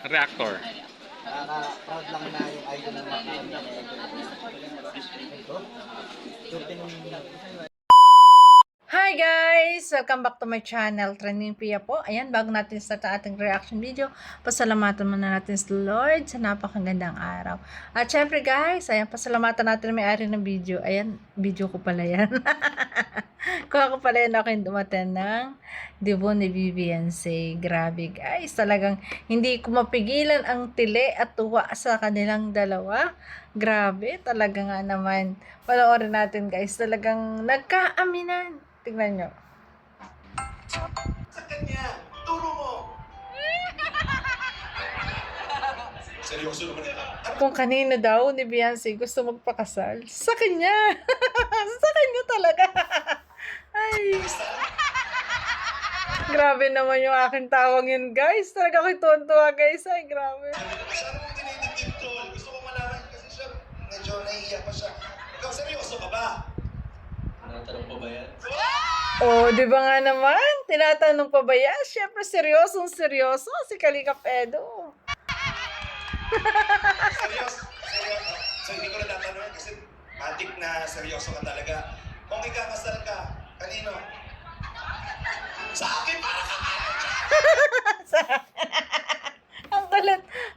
Reactor. Nakaka-proud lang na yung idol ng mga ito. Hi guys! Welcome back to my channel, Trending Pia po. Ayan, bago natin start ang ating reaction video, pasalamatan muna natin sa Lord sa napakagandang araw. At syempre guys, ayan, pasalamatan natin may-ari ng video. Ayan, video ko pala yan. Kung ako pala yan, ako yung dumating ng Dibo ni Viviance. Grabe guys, talagang hindi ko mapigilan ang tili at tuwa sa kanilang dalawa. Grabe, talaga nga naman. Panoorin natin guys, talagang nagkaaminan. Tingnan nyo. Sa kanya, turo mo. Seryoso naman ito. Kung kanino daw ni Beyonce gusto magpakasal, sa kanya. Sa kanya talaga. Ay. Grabe naman yung aking tawang yun, guys. Talaga ako'y tuwan-tuwa, guys. Ay, grabe. Masyado mong dinidikit, Tol. Gusto ko malaman kasi siya, medyo nahihiya pa siya. Ikaw, seryoso ka ba? Tinatanong pa ba yan? Oh, di ba nga naman? Tinatanong pa ba yan? Siyempre, seryosong seryoso si Kalinga Edo. Seryoso? Seryoso? So, hindi ko na tatanungin kasi matik na seryoso ka talaga. Kung ikakasal ka, kanino? Sa akin, para ka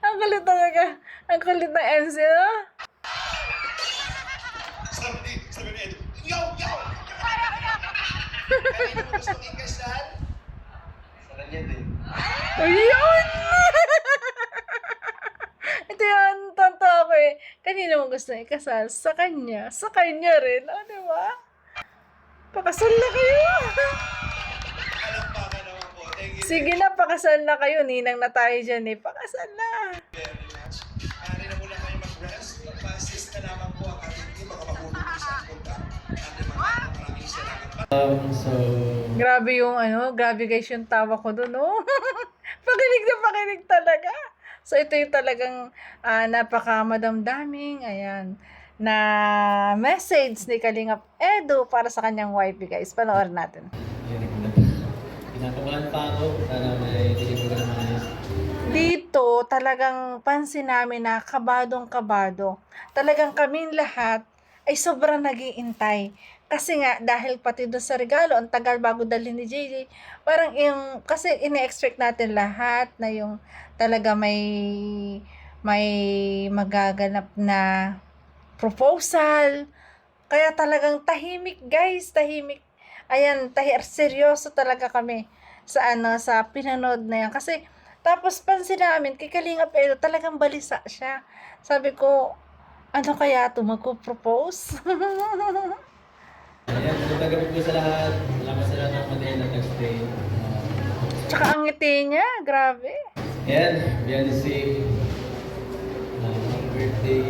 Ang kulit talaga. Ang kulit na MC, no? Sabi ni Edo, yo! Kanino mo gusto ikasal? Sa kanya din. Ayun! Ito yun, tonto ako eh. Kanina mo gusto ikasal? Sa kanya. Sa kanya rin. O, diba? Pakasal na kayo. Palakpakan naman po. Thank you Sige na, pakasal na kayo. Ninang na tayo dyan eh. Pakasal na. very much. Maaari na muna kayo mag-rest. Mag-assist na lamang po ang ating team. Baka mahulog po sa punta. Maraming salamat. Grabe yung grabe guys yung tawa ko doon, no? Pakinig na pakinig talaga. So ito yung talagang napakamadamdaming, ayan, na message ni Kalingap Edo para sa kanyang wife, guys. Panoorin natin. Kinakabahan pa ako. Sana may hindi ko na maayos. Dito, talagang pansin namin na kabadong-kabado. Talagang kaming lahat ay sobrang nag-iintay. Kasi nga, dahil pati doon sa regalo, ang tagal bago dalhin ni JJ, parang yung, kasi ine-expect natin lahat na yung talaga may magaganap na proposal. Kaya talagang tahimik, guys, tahimik. Ayan, seryoso talaga kami sa pinanood na yan. Kasi, tapos pansin namin, kay Kalingap Edo, talagang balisa siya. Sabi ko, ano kaya ito, magpo-propose? Ayan, magandang gabi po sa lahat. Salamat sa lahat ng Manila at nag-stay. Tsaka ang ngiti niya, grabe. Ayan, Beyonce. Happy birthday.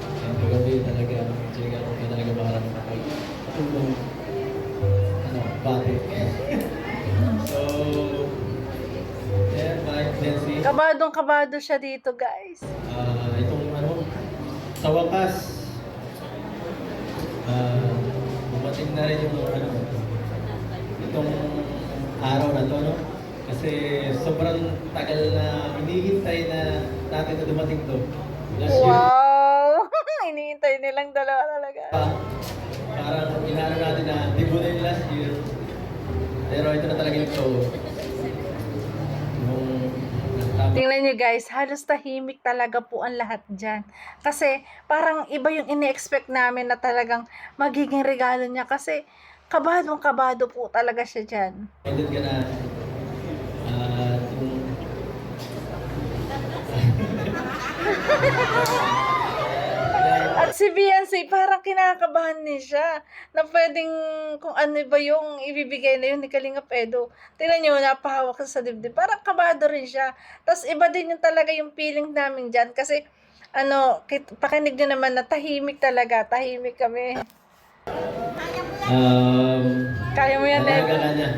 Ayan, kagabi talaga. Actually, ako kayo talaga maharap na pag-tulong. Pati. So, ayan, bye, Beyonce. Kabadong-kabado siya dito, guys. Itong sa wakas, dumating na rin yung itong araw na to, no? Kasi sobrang tagal na hinihintay na natin na dumating to. Last year, Wow! Iniintay nilang dalawa talaga. parang inaano natin na Dibo na yung last year. Pero ito na talaga yung show. Tingnan nyo guys, halos tahimik talaga po ang lahat dyan. Kasi parang iba yung ine-expect namin na talagang magiging regalo niya. Kasi kabadong-kabado po talaga siya dyan. Ended ka na. At si Beyonce, parang kinakabahan din siya na pwedeng kung ano ba yung ibibigay na yun ni Kalingap Edo. Tingnan nyo, napahawak sa dibdib. Parang kabado rin siya. Tapos iba din yung talaga yung feeling namin dyan. Kasi pakinig nyo naman na tahimik talaga. Tahimik kami. Kaya mo yan, Edo. Talaga niya.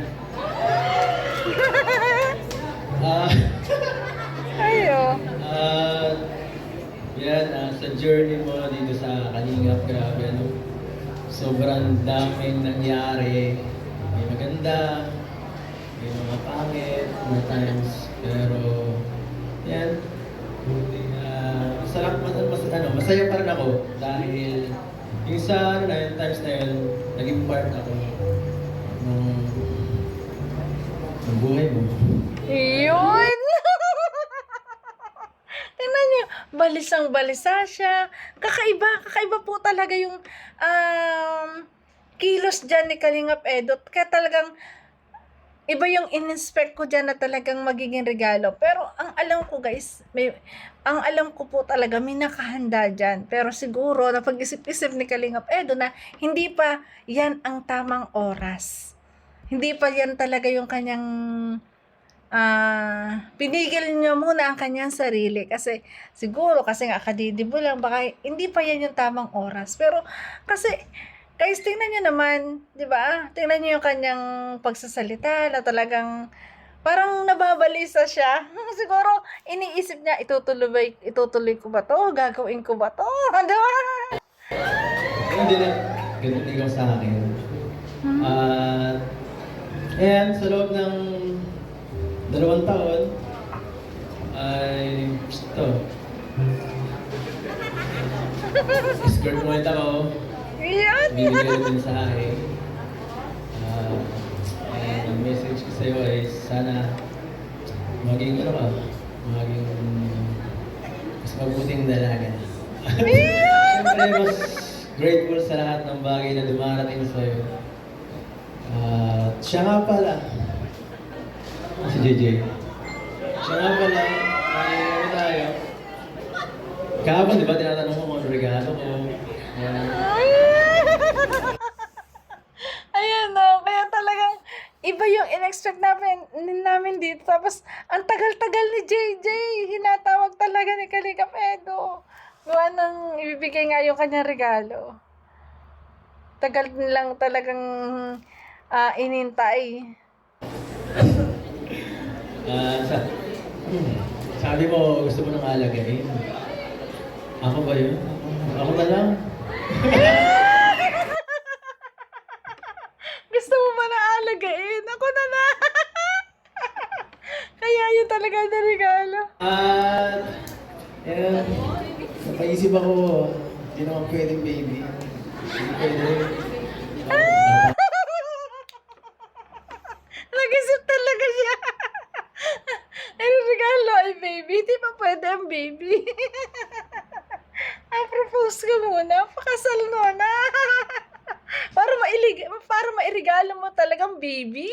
Ayo. Yan, sa journey mo dito sa Kalingap, grabe sobrang daming nangyari. May maganda, may mga pangit na times, pero yan. Masaya pa rin ako dahil yung sa ano na yun, times na yun, naging part ako ng buhay mo. Yun! Tingnan niyo, balisang-balisa siya. Kakaiba po talaga yung kilos dyan ni Kalingap Edot. Kaya talagang iba yung in-inspect ko dyan na talagang magiging regalo. Pero ang alam ko guys, ang alam ko po talaga may nakahanda dyan. Pero siguro na pag-isip-isip ni Kalingap Edo na hindi pa yan ang tamang oras. Hindi pa yan talaga yung kanyang pinigil niyo muna ang kanyang sarili kasi siguro kasi nga kadidibo lang baka hindi pa yan yung tamang oras. Pero kasi guys, tingnan niyo naman, 'di ba? Tingnan niyo yung kanyang pagsasalita na talagang parang nababalisa siya. Siguro iniisip niya itutuloy ko ba 'to? Gagawin ko ba 'to? 'Di ba? Hindi na, ganun ikaw sa akin. At, ayan, sa loob ng 2 taon, ay, ito. Skirt mo ulit ako. Yan. Bibigay din sa akin. And ang message ko sa'yo ay sana maging ano ka, maging mas mabuting dalaga. Siyempre, mas grateful sa lahat ng bagay na dumarating sa'yo. Siya nga pala, si JJ. Siya nga pala, ay ano tayo. Kahapon, di ba, tinatanong mo kung ano regalo ko. Ayan o, kaya talagang iba yung in-expect namin dito. Tapos, ang tagal-tagal ni JJ. Hinatawag talaga ni Kalingap Edo. Gawa ng ibibigay nga yung kanyang regalo. Tagal lang talagang inintay. Sabi mo, gusto mo nang alagain. Ako ba yun? Ako na lang. Gusto mo ba na alagain? Ako na na. Kaya yun talaga na regalo. At, ayan, napaisip ako, hindi naman pwedeng baby. Hindi pwede. Nag-isip talaga siya. Ano regalo ay baby? Di pa pwede ang baby. Propose ka muna. Pakasal muna. para mairigalo mo talagang baby.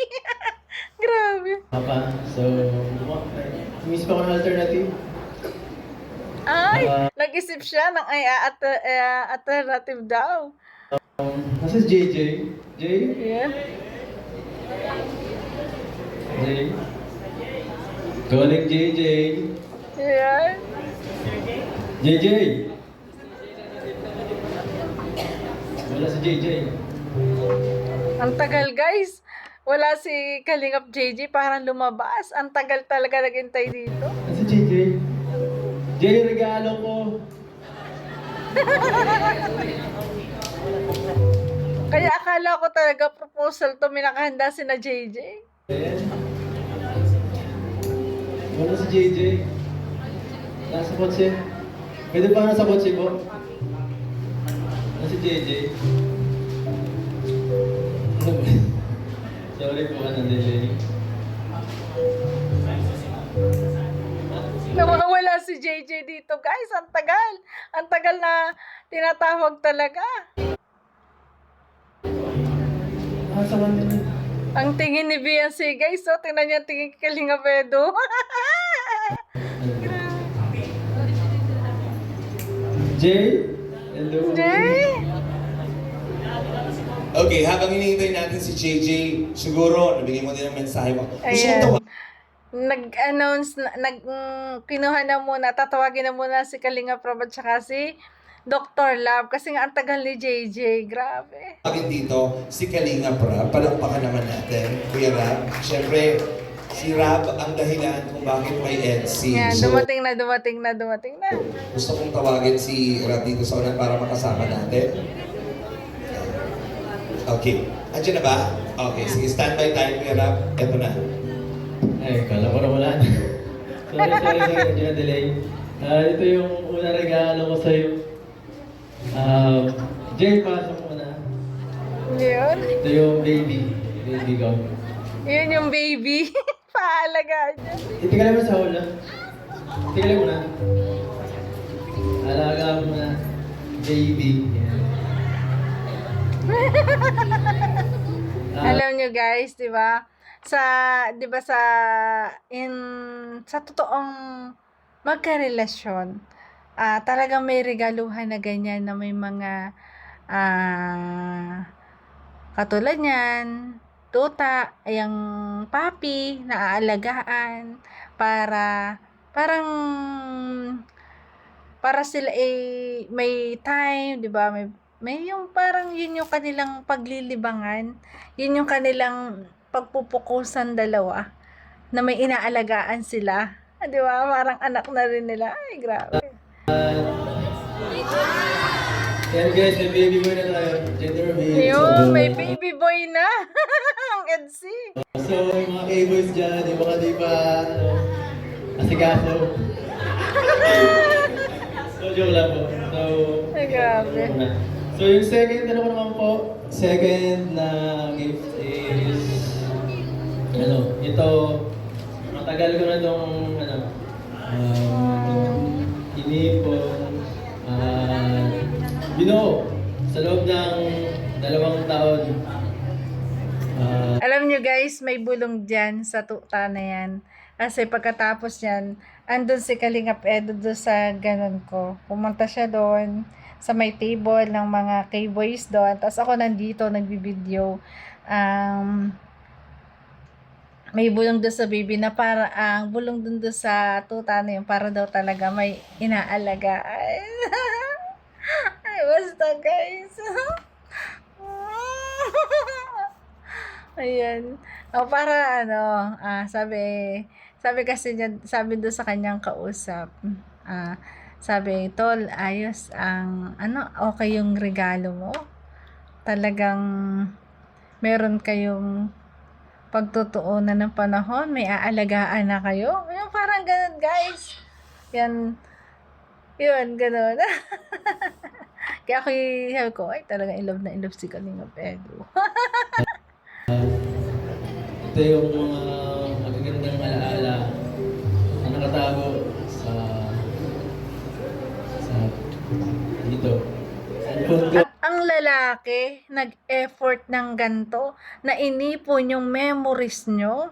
Grabe. Papa, so, umisip ako ng alternative. Ay, nag-isip siya ng alternative daw. Nasa si JJ? Jay? Yeah. Jay? Calling JJ. Yeah. JJ! Wala si JJ. Ang tagal guys. Wala si Kalingap JJ parang lumabas. Ang tagal talaga naghintay dito. Nasa JJ? Jay, regalo ko. Kaya akala ko talaga proposal to, minakahanda si na JJ. Ayan. Wala si JJ. Nasa kotse. Pwede pa nasa kotse mo? Nasa si JJ. Sorry po ka ng delay. Nawawala si JJ dito guys. Ang tagal. Ang tagal na tinatawag talaga. Sa kanila. Ang tingin ni Beyonce guys. So, tingnan niya ang tingin kay Kalingap Edo. Jay? Hello? Jay? Okay, habang hinihintay natin si JJ, siguro, nabigay mo din ang mensahe mo. Gusto Ayan. ko Nag-announce, kinuha na muna, tatawagin na muna si Kalingap Rob at saka si Dr. Love. Kasi nga ang tagal ni JJ, grabe. tawagin dito si Kalinga Rab. Palakpakan naman natin, Kuya Rab. Siyempre, si Rab ang dahilan kung bakit may EDC. Yan, So, dumating na. gusto kong tawagin si Rab dito sa unan para makasama natin. Okay. Andiyan na ba? Okay, sige, standby tayo, Kuya Rap. Ito na. Ay, kala ko na wala na. Sorry, medyo na-delay. Ito yung unang regalo ko sa'yo. Jay, pasok mo na. Yun. Ito yung baby. Baby ko. Yun yung baby. Paalaga niya. Itigala mo sa hula. Itigala mo na. Alaga mo na. Baby. Alam nyo guys, 'di ba? Sa 'di ba sa totoong magkarelasyon, talagang may regaluhan na ganyan na may mga katulad niyan, tuta, yung papi na aalagaan parang para sila may time, 'di ba? May yung parang yun yung kanilang paglilibangan, yun yung kanilang pagpupukusan dalawa na may inaalagaan sila. 'Di ba? Parang anak na rin nila. Ay, grabe. Yan guys, may baby boy na tayo. Gender reveal. Yun, may baby boy na. Ang Edsy. So, yung mga K-boys dyan, yung mga di pa, asikaso. So, joke lang po. So, Ay, grabe. So, yung second, ano ko naman po, second na gift is, ito, matagal ko na itong, inipon, binuo, sa loob ng 2 taon. Alam nyo guys, may bulong dyan sa tuta na yan. Kasi pagkatapos yan, andun si Kalingap Edo doon sa ganun ko. Pumunta siya doon sa may table ng mga K-boys doon. Tapos ako nandito, nagbibideo. May bulong doon sa baby na para ang bulong doon sa tuta na yun para daw talaga may inaalaga. Ay, basta guys. Ayan. O, para sabi kasi niya, sabi doon sa kanyang kausap, sabi, Tol, ayos okay yung regalo mo. Talagang meron kayong pagtutuunan ng panahon, may aalagaan na kayo. Yung parang ganun, guys. Yan, yun, ganun. Kaya ako sabi ko, ay, talagang in love na in love si Kalingap Edo. Ito yung mga magagandang alaala na nakatago sa dito. At ang lalaki, nag-effort ng ganto, na inipon yung memories nyo,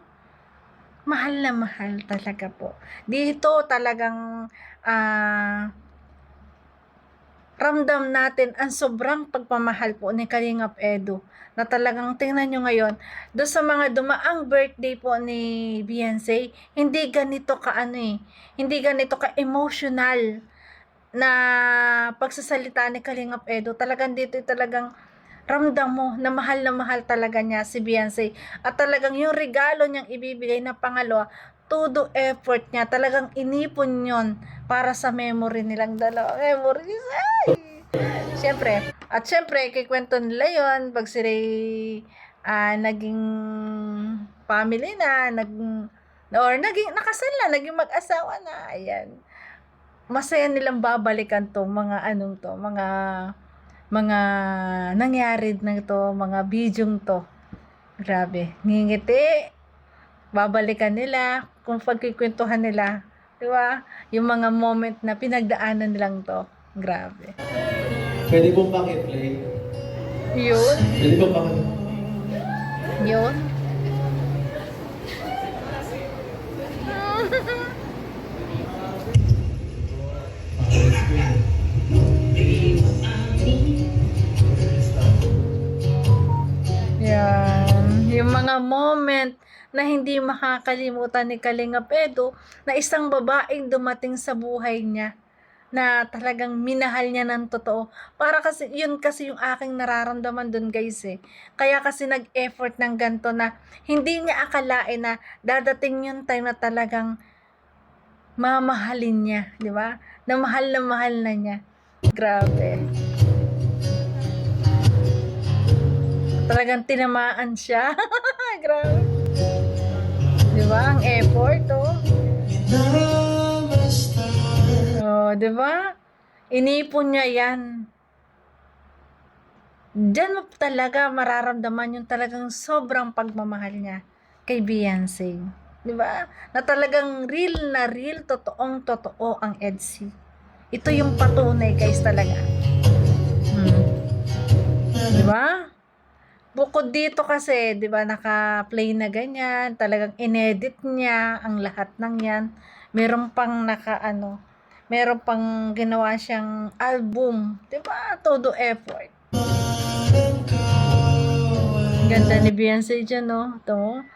mahal na mahal talaga po. Dito talagang ramdam natin ang sobrang pagpamahal po ni Kalingap Edo. Na talagang tingnan nyo ngayon, doon sa mga dumaang birthday po ni Beyonce, hindi ganito hindi ganito ka-emotional na pagsasalita ni Kalingap Edo. Talagang dito talagang ramdam mo na mahal talaga niya si Beyonce. At talagang yung regalo niyang ibibigay na pangalawa, todo effort niya. Talagang inipon yon para sa memory nilang dalawa. Memories, ay! Siyempre, kikwento nila yon pag sila naging family na, nakasal na, naging mag-asawa na. Ayan. Masaya nilang babalikan to mga nangyari na to, mga bidyong to. Grabe, ngingiti, babalikan nila kung pagkikwentuhan nila, di ba? Yung mga moment na pinagdaanan nilang to. Grabe. Pwede pong pakit-play. Yun. Pwede pong pakit. Yun. Yan. Yung mga moment na hindi makakalimutan ni Kalingap Edo na isang babaeng dumating sa buhay niya na talagang minahal niya ng totoo. Para kasi, yun kasi yung aking nararamdaman dun guys eh. Kaya kasi nag-effort ng ganito na hindi niya akalain na dadating yung time na talagang mamahalin niya, di ba? Na mahal na niya. Grabe. Talagang tinamaan siya. Grabe. Di ba? Ang effort, oh. Oh, di ba? Inipon niya yan. Diyan mo talaga mararamdaman yung talagang sobrang pagmamahal niya kay Beyonce. Di ba? Na talagang real, totoong totoo ang EDC. Ito yung patunay guys talaga. Di ba? Bukod dito kasi, di ba, naka-play na ganyan, talagang inedit niya ang lahat ng yan. Meron pang meron pang ginawa siyang album. Di ba? Todo effort. Ganda ni Beyonce dyan, no? Ito.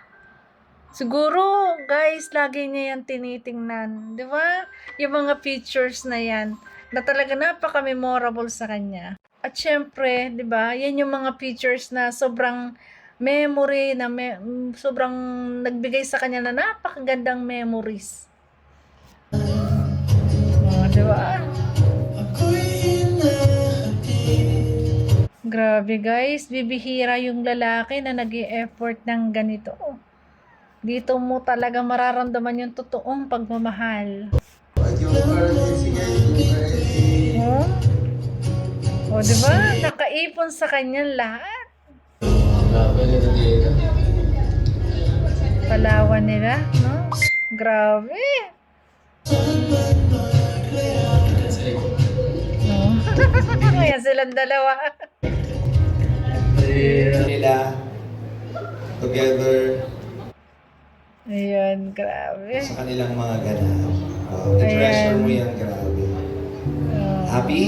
Siguro, guys, lagi niya yan tinitingnan. Di ba? Yung mga pictures na yan, na talaga napaka-memorable sa kanya. At syempre, 'di ba? Yan yung mga features na sobrang memory na sobrang nagbigay sa kanya na napakagandang memories. Oh, 'di ba? Grabe guys, bibihira yung lalaki na nag-e-effort ng ganito. Dito mo talaga mararamdaman yung totoong pagmamahal. Oh? O, di ba? Nakaipon sa kanyang lahat. Palawan nila, no? Grabe. No? Kaya silang dalawa. Nila together Ayan, grabe. sa kanilang mga ganap. I-treasure mo yan, grabe. Happy?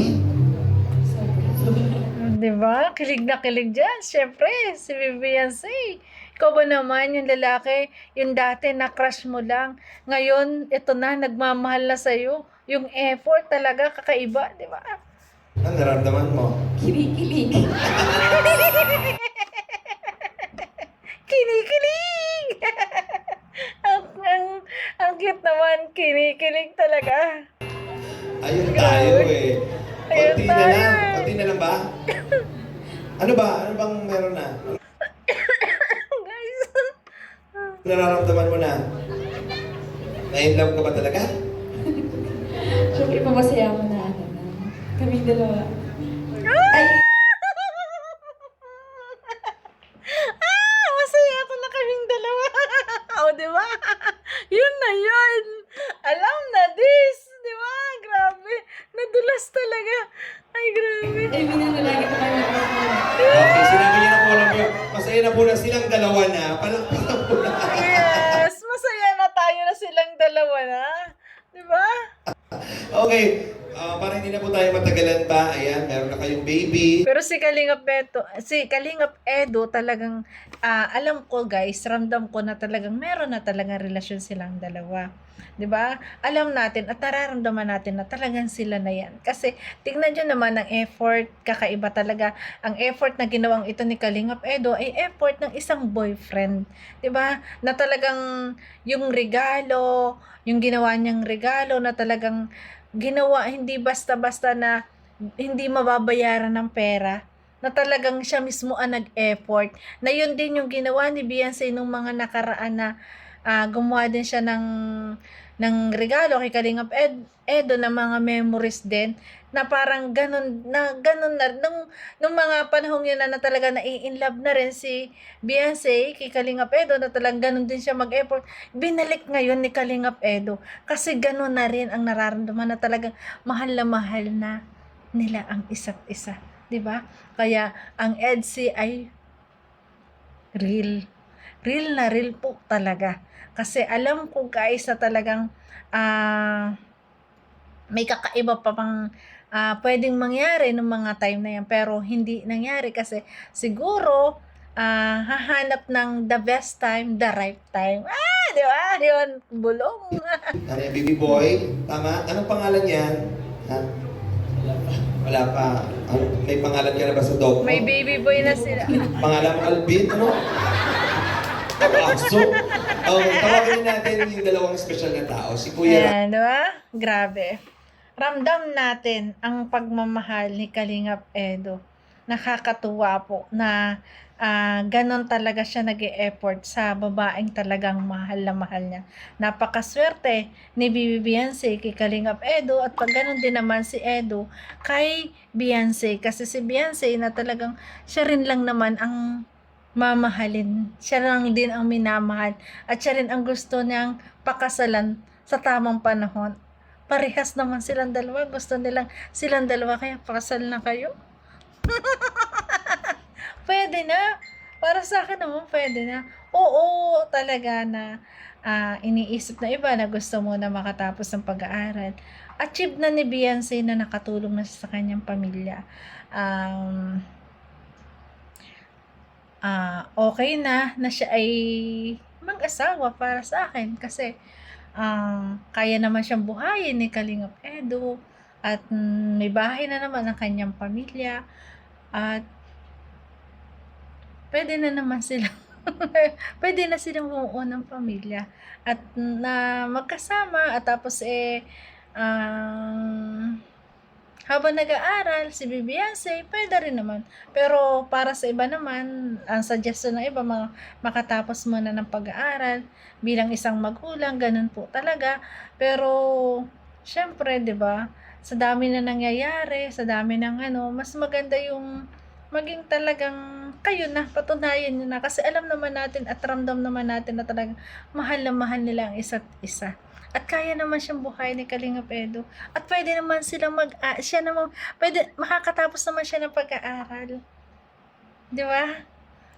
Di ba? Kilig na kilig dyan. Siyempre, si Beyonce. Ikaw ba naman, yung lalaki, yung dati na crush mo lang. Ngayon, ito na, nagmamahal na sa'yo. Yung effort talaga, kakaiba, di ba? Ano naramdaman mo? Kinikilig. Kinikilig! ang cute naman, kinikilig talaga. Ayun tayo eh. Ayun Konti na tayo lang. eh. Konti na lang ba? Ano ba? Ano bang meron na? Guys. Nararamdaman mo na? Na-in love ka ba talaga? Siyempre, pamasaya ako na kaming dalawa. Ay, Masaya ako na kaming dalawa. O, di ba? Yun na yun. Alam na this. Di ba? Grabe. Nadulas talaga. Ay, grabe. ay, minanalagi ko kayo. Okay, sinabi niya na po alam niyo. Masaya na po na silang dalawa na. Palakpakan po na. Yes. Masaya na tayo na silang dalawa na. Di ba? Okay. Para hindi na po tayo matagalan pa. Ayan, meron na kayong baby. Pero si Kalingap Edo talagang, alam ko guys, ramdam ko na talagang meron na talagang relasyon silang dalawa. 'Di ba? Alam natin at nararamdaman natin na talagang sila na yan. Kasi tingnan nyo naman ang effort, kakaiba talaga. Ang effort na ginawang ito ni Kalingap Edo ay effort ng isang boyfriend. 'Di ba? Na talagang yung regalo, yung ginawa niyang regalo na talagang ginawa hindi basta-basta na hindi mababayaran ng pera, na talagang siya mismo ang nag-effort, na yun din yung ginawa ni Beyonce nung mga nakaraan na gumawa din siya ng regalo kay Kalingap Edo na mga memories din, na parang ganun na nung mga panahong yun na talaga nai-inlove na rin si Beyonce kay Kalingap Edo, na talagang ganun din siya mag-effort. Binalik ngayon ni Kalingap Edo kasi ganun na rin ang nararamdaman, na talagang mahal na nila ang isa't isa, 'di ba? Kaya ang EDC ay real na real po talaga. Kasi alam ko guys na talagang may kakaiba pa pang pwedeng mangyari ng mga time na yan, pero hindi nangyari kasi siguro hahanap ng the best time, the right time. Di ba? Yun, bulong. Ano yung baby boy? Tama? Anong pangalan yan? Ha? Wala pa. May pangalan ka na ba sa dog mo? May baby boy na sila. Pangalan mo Alvin? Ano? Aso? Tawagin natin yung dalawang special na tao. Si Kuya Ayan, di ba? Grabe. Ramdam natin ang pagmamahal ni Kalingap Edo. nakakatuwa po na ganon talaga siya nag-e-effort sa babaeng talagang mahal na mahal niya. Napakaswerte ni Bibi Beyonce kay Kalingap Edo at pag ganon din naman si Edo kay Beyonce. Kasi si Beyonce na talagang siya rin lang naman ang mamahalin. Siya lang din ang minamahal at siya rin ang gusto niyang pakasalan sa tamang panahon. Parehas naman silang dalawa. Gusto nilang silang dalawa kaya pakasal na kayo. Pwede na. Para sa akin naman, pwede na. Oo, talaga na iniisip na iba na gusto mo na makatapos ng pag-aaral. Achieve na ni Beyonce na nakatulong na sa kanyang pamilya. Okay na siya ay mag-asawa para sa akin kasi kaya naman siyang buhayin ni Kalingap Edo at may bahay na naman ang kanyang pamilya at pwede na naman sila pwede na silang bumuo ng pamilya at na magkasama at tapos habang nag-aaral si Beyonce, pwede rin naman. Pero para sa iba naman, ang suggestion ng iba, makatapos muna ng pag-aaral bilang isang magulang, ganun po talaga. Pero, syempre, di ba, sa dami na nangyayari, sa dami ng mas maganda yung maging talagang kayo na, patunayan nyo na. Kasi alam naman natin at ramdam naman natin na talagang mahal na mahal nila ang isa't isa. At kaya naman siyang buhay ni Kalingap Edo. At pwede naman silang siya naman, makakatapos naman siya ng pag-aaral. Di ba?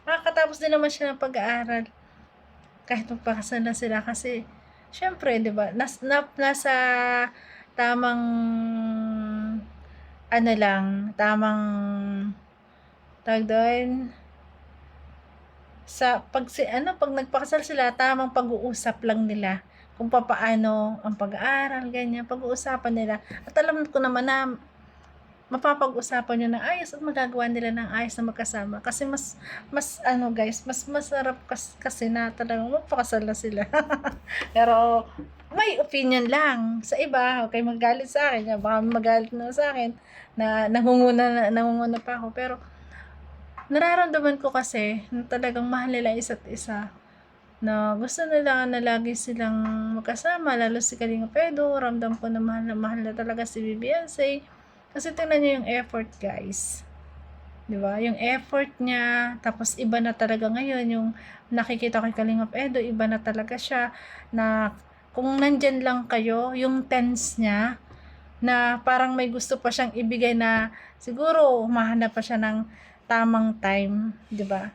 Makakatapos din naman siya ng pag-aaral. Kahit magpakasal na sila kasi, syempre, di ba, nasa tamang, tamang, tawag doon, pag nagpakasal sila, tamang pag-uusap lang nila kung papaano ang pag-aaral, ganyan, pag-uusapan nila. At alam ko naman na mapapag-usapan nyo ng ayos at magagawa nila ng ayos na magkasama. Kasi mas guys, mas masarap kasi na talagang magpakasal na sila. Pero, may opinion lang. Sa iba, okay, magalit sa akin. Baka magalit na sa akin na nangunguna pa ako. Pero, nararamdaman ko kasi na talagang mahal nila isa't isa. Na gusto nila na lagi silang magkasama, lalo si Kalingap Edo, ramdam ko na mahal na talaga si Beyonce. Kasi tingnan niyo yung effort, guys. Di ba? Yung effort niya, tapos iba na talaga ngayon, yung nakikita kay Kalingap Edo, iba na talaga siya, na kung nandyan lang kayo, yung tense niya, na parang may gusto pa siyang ibigay na, siguro, mahanap pa siya ng tamang time, di ba?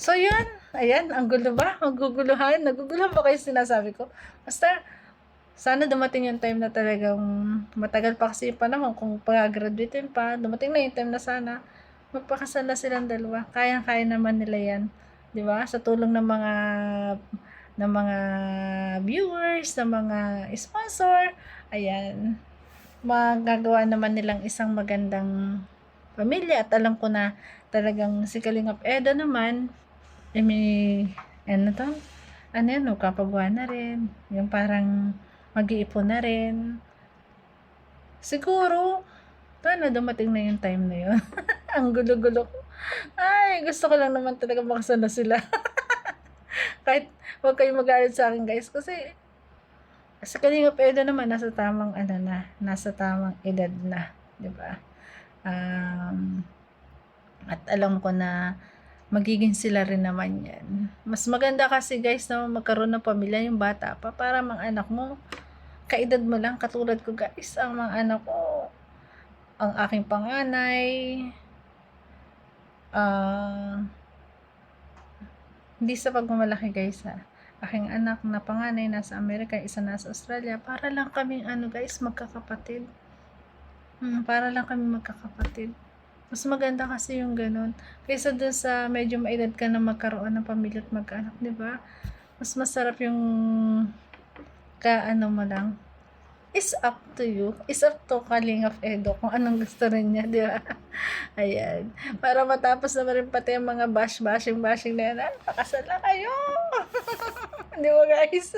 So, yun. Ayan, ang gulo ba? Naguguluhan ba kayo sinasabi ko? Basta, sana dumating yung time na talagang matagal pa kasi pa naman kung pag-graduate pa, dumating na yung time na sana magpakasal na silang dalawa. Kaya naman nila yan. Di ba? Sa tulong ng mga viewers, ng mga sponsor, ayan, magagawa naman nilang isang magandang pamilya at alam ko na talagang si Kalingap Edo naman may kapagawa na rin yung parang mag-iipon na rin siguro sana dumating na yung time na yun. Ang gulo-gulo ko, ay gusto ko lang naman talaga makasal na sila. Kahit huwag kayong magalit sa akin guys kasi sa Kalingap Edo naman nasa tamang nasa tamang edad na, di ba? At alam ko na magiging sila rin naman yan. Mas maganda kasi guys na magkaroon ng pamilya yung bata pa para mga anak mo, kaedad mo lang, katulad ko guys, ang mga anak ko, ang aking panganay, hindi sa pagmamalaki guys aking anak na panganay nasa Amerika, isa nasa Australia, para lang kaming guys, magkakapatid. Para lang kami magkakapatid. Mas maganda kasi yung ganun. Kaysa doon sa medyo maedad ka na magkaroon ng pamilya at mag-anak, di ba? Mas masarap yung mo lang. It's up to you. It's up to Kalingap Edo kung anong gusto rin niya, di ba? Ayan. Para matapos naman rin pati yung mga bashing na yan. Pakasal na kayo! Di ba guys?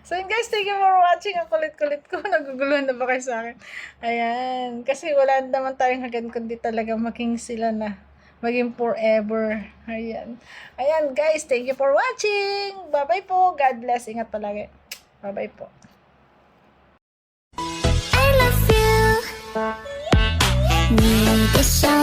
So yun guys, thank you for watching. Ang kulit-kulit ko. Naguguluhan na ba kayo sa akin? Ayan. Kasi wala naman tayong hagan kundi talaga maging sila na. Maging forever. Ayan. Ayan guys, thank you for watching. Bye-bye po. God bless. Ingat palagi. Bye-bye po. I love you. 你的笑